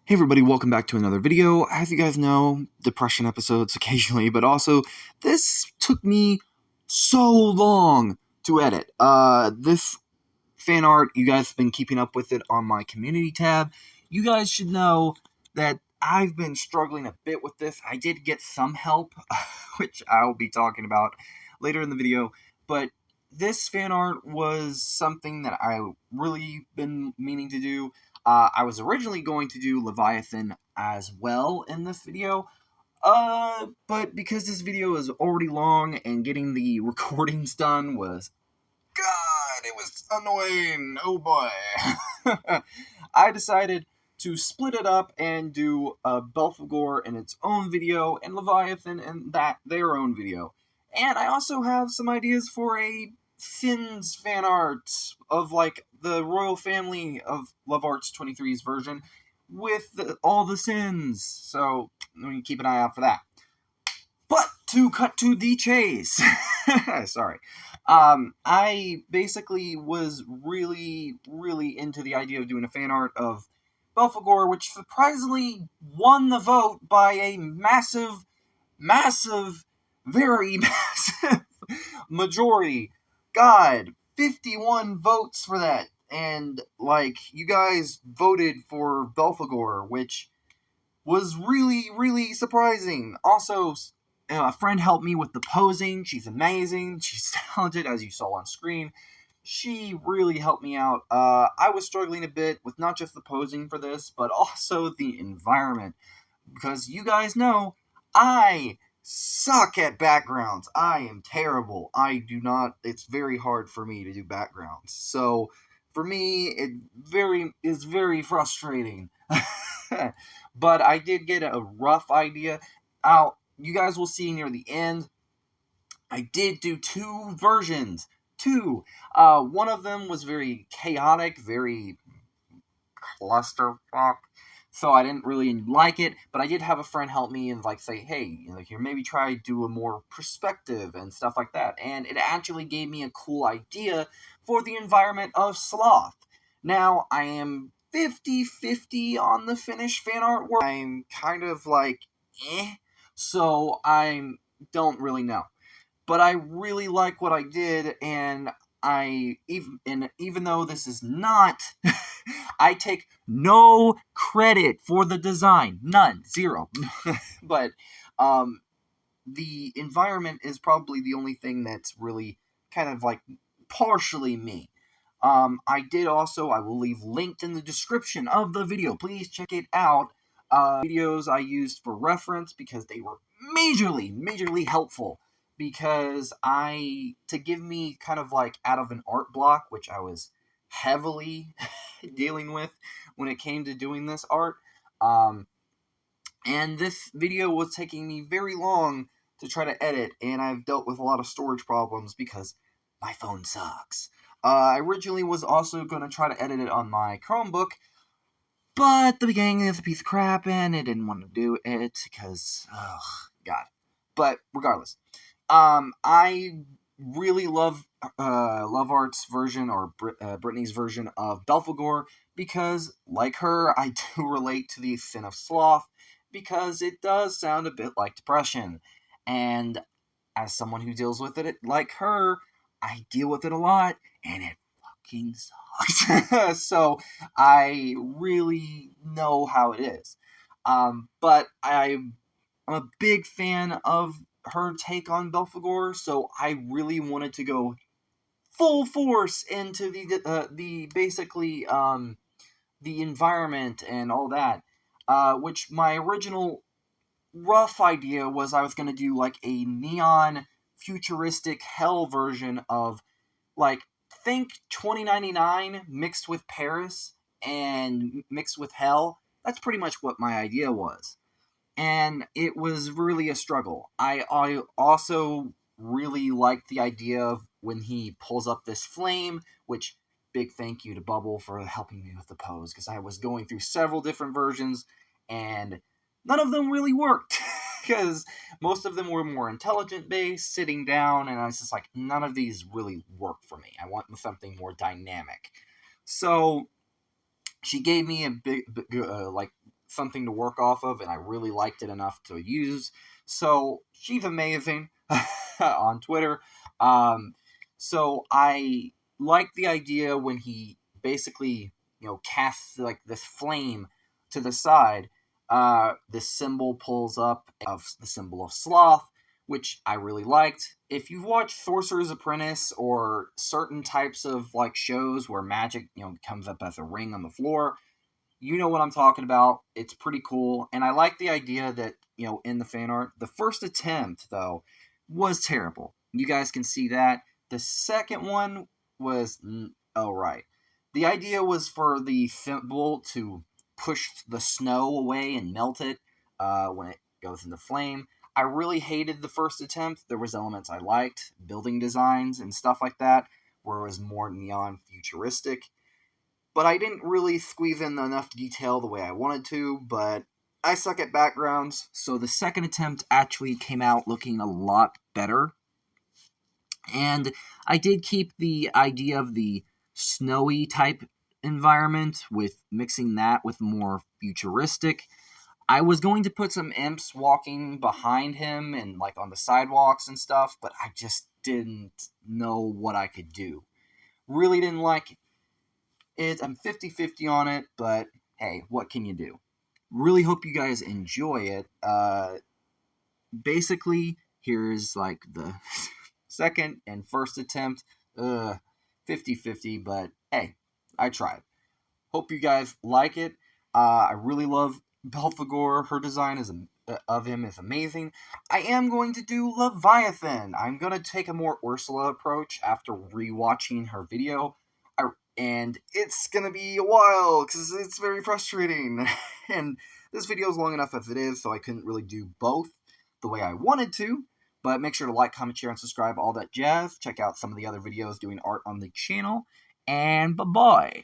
Hey everybody, welcome back to another video. As you guys know, depression episodes occasionally, but also this took me so long to edit. This fan art, you guys have been keeping up with it on my community tab. You guys should know that I've been struggling a bit with this. I did get some help, which I'll be talking about later in the video, but this fan art was something that I really been meaning to do. I was originally going to do Leviathan as well in this video, but because this video is already long and getting the recordings done was, God, it was annoying, oh boy. I decided to split it up and do BELFAGORE in its own video and Leviathan in their own video. And I also have some ideas for a Sins fan art of like the royal family of Love Arts 23's version with all the sins. So let me keep an eye out for that. But to cut to the chase, sorry. I basically was really into the idea of doing a fan art of BELFAGORE, which surprisingly won the vote by a massive, very massive majority. God, 51 votes for that. And, like, you guys voted for BELFAGORE, which was really surprising. Also, a friend helped me with the posing. She's amazing. She's talented, as you saw on screen. She really helped me out. I was struggling a bit with not just the posing for this, but also the environment. Because you guys know, I suck at backgrounds. I am terrible. It's very hard for me to do backgrounds. So, for me, it is very frustrating. But I did get a rough idea. You guys will see near the end. I did do two versions. One of them was very chaotic, very clusterfuck. So I didn't really like it, but I did have a friend help me and like say, hey, here maybe try do a more perspective and stuff like that. And it actually gave me a cool idea for the environment of Sloth. Now I am 50-50 on the finished fan artwork. I'm kind of like, so I don't really know. But I really like what I did, and even though this is not, I take no credit for the design, none, zero. But the environment is probably the only thing that's really kind of like partially me. I will leave linked in the description of the video. Please check it out. Videos I used for reference because they were majorly helpful. Because to give me kind of like out of an art block, which I was heavily dealing with when it came to doing this art. And this video was taking me very long to try to edit, and I've dealt with a lot of storage problems because my phone sucks. I originally was also going to try to edit it on my Chromebook, but the beginning is a piece of crap, and I didn't want to do it because, oh, God. But regardless, I really love Love Art's version, or Brittany's version of BELFAGORE, because, like her, I do relate to the sin of sloth, because it does sound a bit like depression. And as someone who deals with it like her, I deal with it a lot, and it fucking sucks. So I really know how it is. But I'm a big fan of her take on BELFAGORE, so I really wanted to go full force into the environment and all that. Which my original rough idea was I was going to do like a neon futuristic hell version of, like, think 2099 mixed with Paris and mixed with hell. That's pretty much what my idea was. And it was really a struggle. I also really liked the idea of when he pulls up this flame, which, big thank you to Bubble for helping me with the pose, because I was going through several different versions, and none of them really worked, because most of them were more intelligent-based, sitting down, and I was just like, none of these really work for me. I want something more dynamic. So she gave me a something to work off of, and I really liked it enough to use. So she's amazing on Twitter. So I like the idea when he basically, casts like this flame to the side. This symbol pulls up of the symbol of sloth, which I really liked. If you've watched Sorcerer's Apprentice or certain types of like shows where magic, comes up as a ring on the floor, you know what I'm talking about. It's pretty cool, and I like the idea that, in the fan art, the first attempt though was terrible. You guys can see that. The second one was right. The idea was for the symbol to push the snow away and melt it when it goes into flame. I really hated the first attempt. There was elements I liked, building designs and stuff like that, where it was more neon futuristic. But I didn't really squeeze in enough detail the way I wanted to, but I suck at backgrounds, so the second attempt actually came out looking a lot better. And I did keep the idea of the snowy type environment with mixing that with more futuristic. I was going to put some imps walking behind him and like on the sidewalks and stuff, but I just didn't know what I could do. Really didn't like it. I'm 50-50 on it, but hey, what can you do? Really hope you guys enjoy it. Basically, here's like the second and first attempt. 50-50, but hey, I tried. Hope you guys like it. I really love Belfagore. Her design of him is amazing. I am going to do Leviathan. I'm going to take a more Ursula approach after rewatching her video. And it's going to be a while because it's very frustrating. And this video is long enough as it is, so I couldn't really do both the way I wanted to. But make sure to like, comment, share, and subscribe, all that jazz. Check out some of the other videos doing art on the channel. And bye-bye.